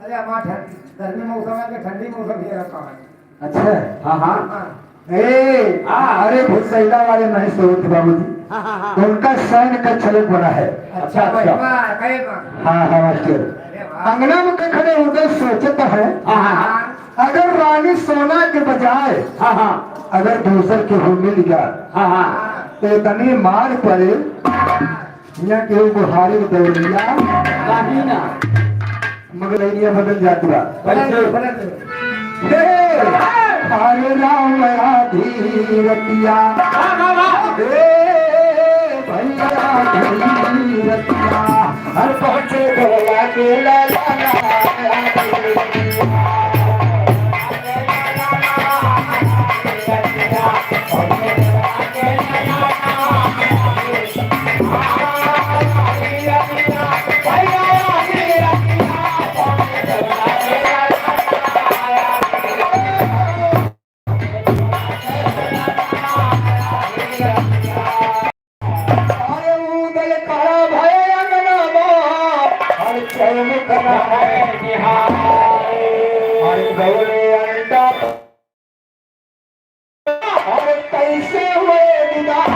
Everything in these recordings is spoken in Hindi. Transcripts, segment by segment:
अरे हमारा गर्मी मौसम है कि ठंडी मौसम ही रहता है। अच्छा हाँ हाँ हाँ ए अरे भूसैला वाले नहीं सोते बाबू जी हाँ हाँ हाँ उनका सैन का छलक बना है। अच्छा महिमा कहे बा। हाँ हाँ मास्टर अरे वाह। अंगना में के खड़े उधर सोचता है हाँ हाँ अगर रानी सोना के बजाय हाँ हाँ अगर दूसर के हो मिल गया हाँ हाँ तो इतनी मार पड़े यहाँ के बुहारी में दौड़िया नहीं ना मगर इंडिया बदल जाती बा कैसे हरे राम धीरतिया भैया धीरतिया हर पहुंचे भोला के कैसे हुए दीदार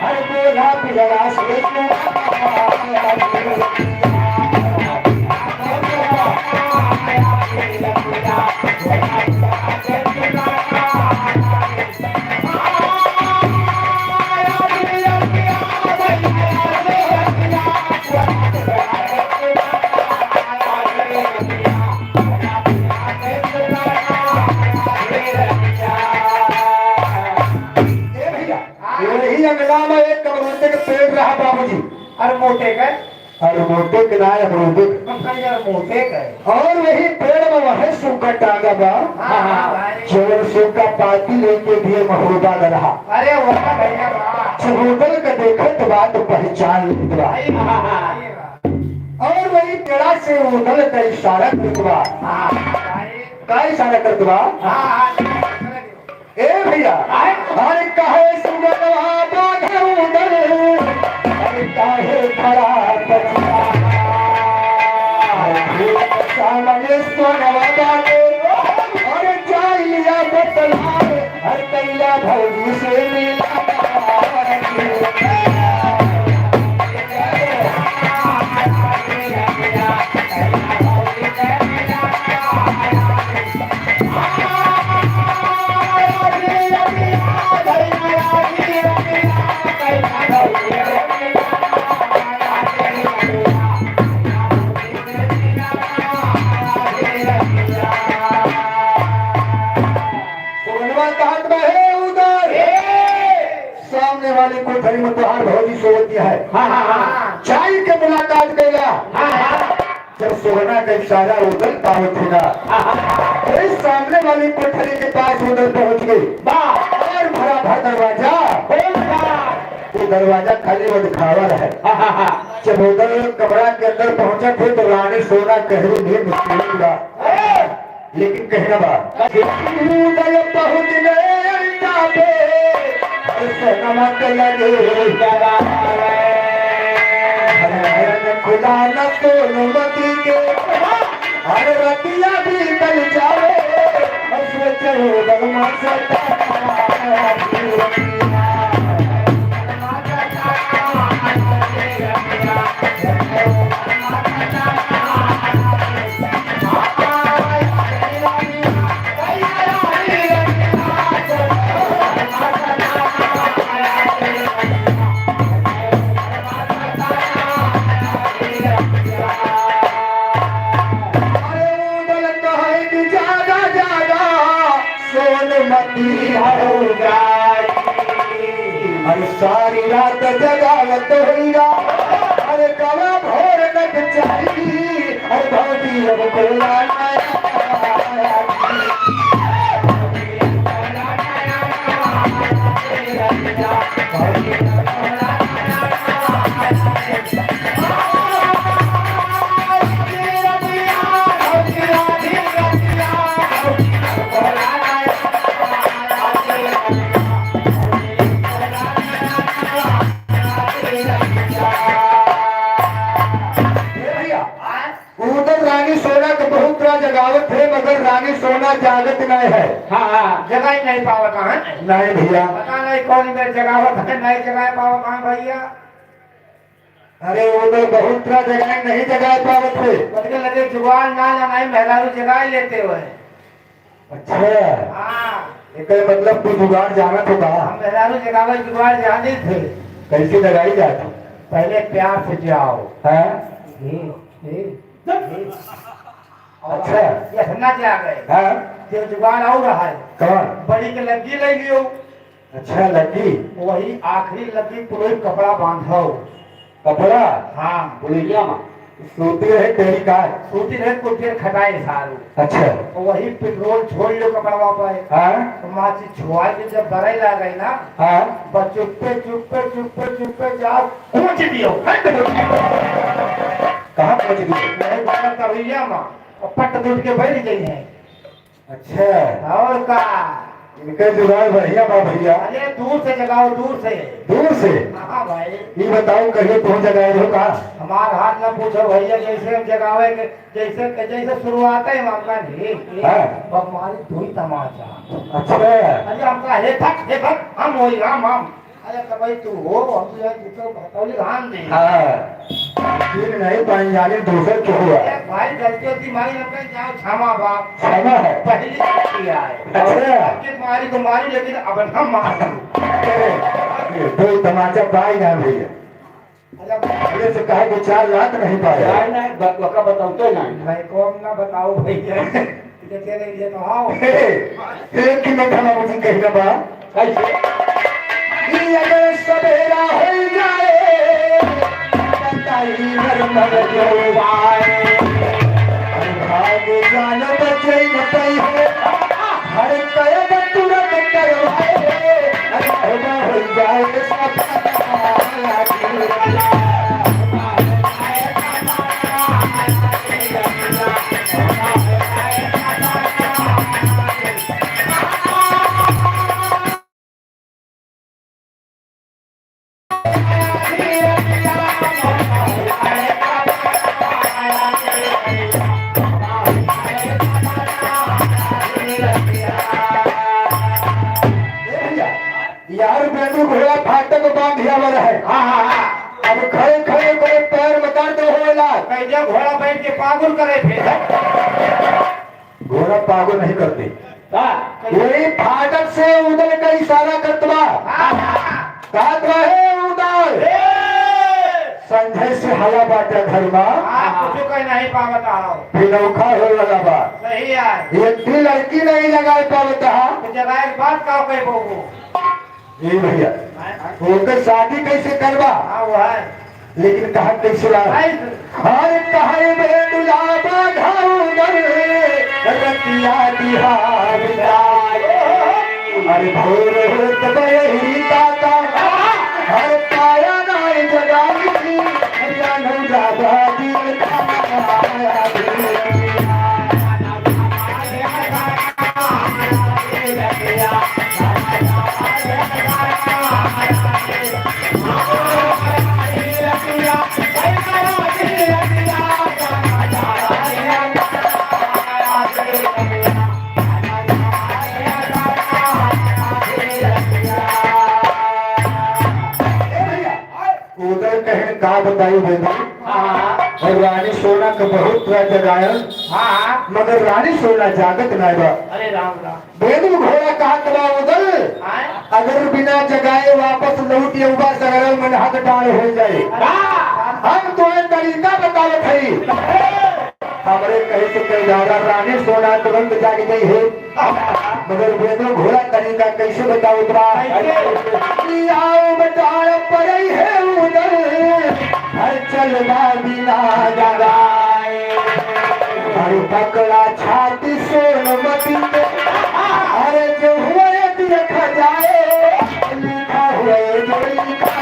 हर बोला पिला से एक कमरोटे के पेड़ रहा बाबूजी अरे मोटे का और मोटे के नाय अमरूदे मोटे का और वही पेड़ में वह सूखा टांगा बा जो सूखा पाती लेके भी महबूबा न रहा अरे वो भैया वाह। चबूतल का देखो तो बात पहचान लिखवा और वही पेड़ा से उदल का इशारा करवा का इशारा करवा ए भैया अरे कहे सुगनवा बाघ उदल अरे काहे खड़ा कचिया सामने सोनवा बागे अरे जाइया बतला हर कैला भौजी से मिला वाली कोठरी में तुहार भौजी सोती है चाय के मुलाकात कैला जब सोना का इशारा उधर पावत होगा इस सामने वाली कोठरी के पास उधर पहुंच गई और भरा भरा दरवाजा वो दरवाजा खाली वो दिखावा है जब उधर कमरा के अंदर पहुंचा थे तो रानी सोना कह रही मुश्किल लेकिन कहना बात पहुंच गए अंडा पे नमक लगे खुदा न सोनमती के हर रतिया भी कल जावे सोचो बलमा अरे सारी रात जगावत होइया अरे कला भोर नक चाहिए अरे भौजी अब कोला रानी सोना के बहुत जगावत है मगर रानी सोना जागत नहीं है। हाँ जगह ही नहीं पावत है। नहीं भैया, पता नहीं कौन में जगावत है, नहीं जगह पावत है भैया। अरे वो तो बहुत तरह जगह नहीं जगा पावत है। बल्कि लगे जुगाड़ ना लगाई मेहरारू जगह लेते हुए। अच्छा, हाँ, एक मतलब तू जुगाड़ जाना तो कहा हम मेहरारू जगावे जुगाड़ जाने थे। कैसे लगाई जाती पहले प्यार से जाओ। है? अच्छा, ये हन्ना जा गए। हाँ? जो जुगाड़ और रहा है, कौन? बड़ी के लगी ले लियो। अच्छा लगी वही आखिरी लगी पूरे कपड़ा बांधो। कपड़ा हाँ, बोलिया माँ सूती रहे तेरी कार। सूती रहे कुछ देर खटाए सारू। अच्छा वही पेट्रोल छोड़ लो कपड़ा पे। हाँ तो माची छुआ के जब बरई ला गई ना, हाँ बस चुप्पे चुप्पे चुप्पे चुप्पे जाओ कूच दियो। कहाँ पहुँच गई? नहीं बात करिया माँ, और पट दूध के बैठ गई है। अच्छा, और का इनके जुगाड़ बढ़िया बा भैया। अरे दूर से जगाओ, दूर से। दूर से हाँ भाई, ये बताओ कहिए पहुँच जगह हो कहा? हमार हाथ न पूछो भैया, जैसे हम जगावे के जैसे जैसे शुरुआत है आपका हमारी धुई तमाचा। अच्छा अरे हमका हे थक हम वही हम अरे तो भाई तू हो, हम तो भतौली धान दे। हाँ दिन नहीं पानी जाने दूसरे क्यों हुआ? अरे भाई गलती होती मारी हमने जाओ क्षमा बाप, क्षमा है। पहली किया है। अच्छा। आपकी मारी तो मारी, लेकिन अब हम मार। दो तमाचा पाई ना भैया, पहले से कहा कि 4 लाख नहीं पाया। नहीं नहीं बका बताते नहीं। भाई को हम ना बताओ भैया, तेरे लिए तो आओ। एक ही मिनट हम मुझे कहना बा कैसे अगर सवेरा हो जाए बताई घर मर जाए भाग जान बचे न पई है हर कयब तुरंत करवाए हो जाए यार बेटू घोड़ा फाटक बांध दिया हुआ है। अब खड़े खड़े करे पैर में दर्द होएला। कैसे घोड़ा बैठ के पागुल करे फिर? घोड़ा पागल नहीं करते, वही फाटक से उदल का इशारा करतवा कहत रहे उदल संजय से हवा बाटा घर में कुछ कहीं नहीं पावता हो। फिनौखा हो लगा बा सही है। एक भी लड़की नहीं लगा पावता। तो जगह एक बात कहो कहीं बोगो। ये भैया उनकर शादी कैसे करवा? हाँ वो है, लेकिन कहा कैसे ला हर कहे में दुलाबा घाउदर रतिया बिहार जाए अरे भोर होत बयही ताता हर पाया नाय जगाई जानू जाबा दिल खाया उधर कहीं का बताई बेबी और रानी सोना का बहुत तरह जगायल हाँ। मगर रानी सोना जागत नहीं बा। अरे राम राम। बेदू घोड़ा कहा तबा उधर अगर बिना जगाए वापस लौट युवा सगरल मन हाथ डाल हो जाए। हम तुम्हें तरीका बतावत है हमारे कहीं से कहीं ज्यादा रानी सोना तुरंत जाग गई है मगर बेदू घोड़ा तरीका कैसे बताओ तबा आओ बताड़ पड़े है उधर हर चलवा बिना जगाए हर पकड़ा छाती सोनमती पे अरे जो हुए देखा जाए लिखा हुए जो लिखा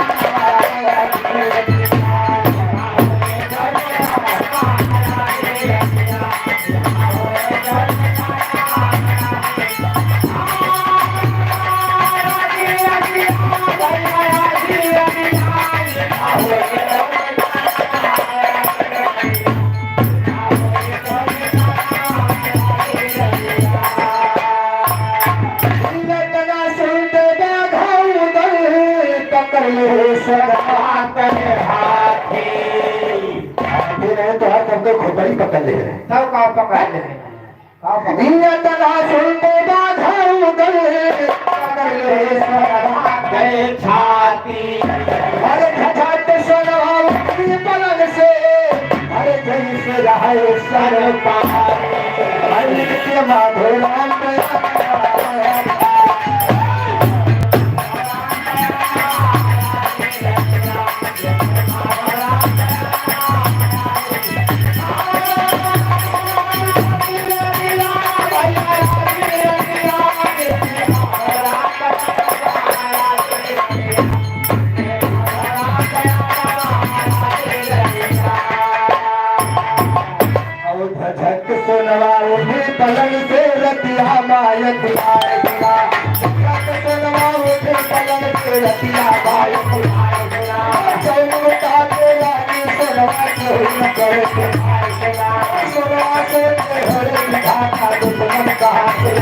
बताओ का पकड़ ले का पकड़ इन्हें तना सुनते बाधा उगले कर ले सदा गए छाती अरे झझट सोनवा उठी पलंग से अरे जैसे रहे सर पार अरे के माधो राम झट सोनवा उठे पलंग से रतिया मायक आएगा झट सोनवा उठे पलंग से रतिया मायक आएगा चौमुटा के लागी सोनवा कोई न करे सोनवा से हरे विधाता दुश्मन कहा से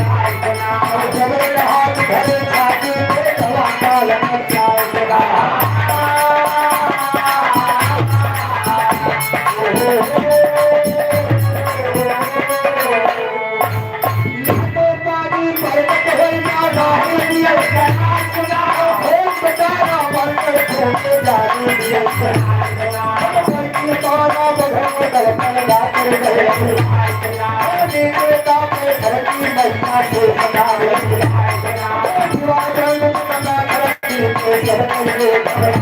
जब हाथ धरे छाती पे दवा का लग जाएगा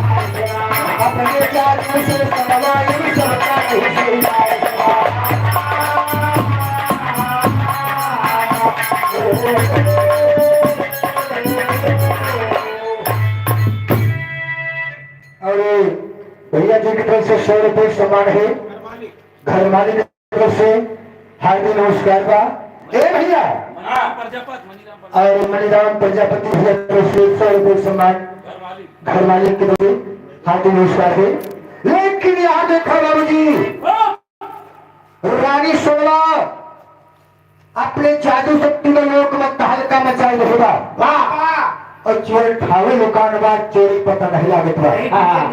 अपने चार से सनवाई सबका और भैया जी की तरफ से 100 रुपये सम्मान है घर मालिक की तरफ से हार्दिक नमस्कार बा ए भैया और मणिराम प्रजापति भैया की तरफ से 100 रुपये सम्मान घर मालिक की तरफ से हार्दिक नमस्कार है। लेकिन यहाँ देखो बाबू जी रानी सोना अपने जादू शक्ति में लोक में तहलका मचाई रहेगा और चोर ठावे दुकान बात चोरी पता नहीं लागत बा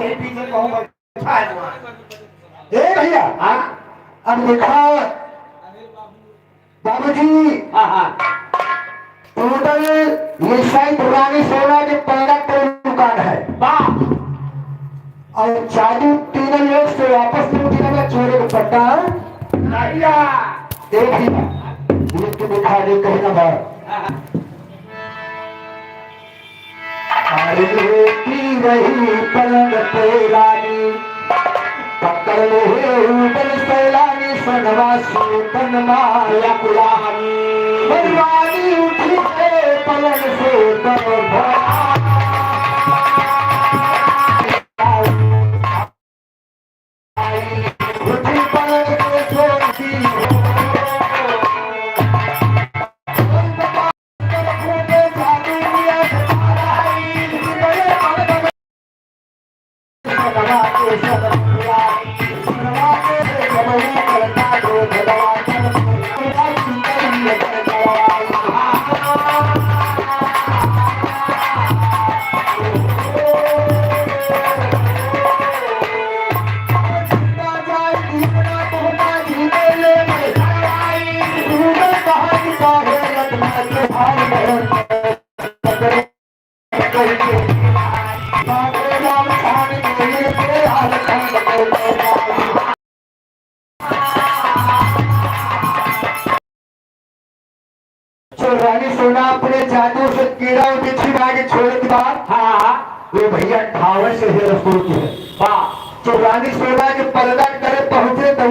पीछे कहूंगा ए भैया अब देखा बाबूजी टोटल ये शायद रानी सोना के 15 करोड़ दुकान है और जादू 3 लोग से वापस 3 दिन में चोरी को पट्टा एक ही तो दिखा दे कहीं ना बात की रही पलंग पे रानी पकड़ ले ऊपर सैलानी सनवा सूतन माया कुलानी बलवानी उठी है पलंग से तब उठी पलंग से छोड़ती रानी सोना अपने जादू से कीड़ा बिच्छी के छोड़ने के बाद वो भैया ठावर से ही रसूल की है। जो रानी सोना के पर्दा करे पहुंचे तो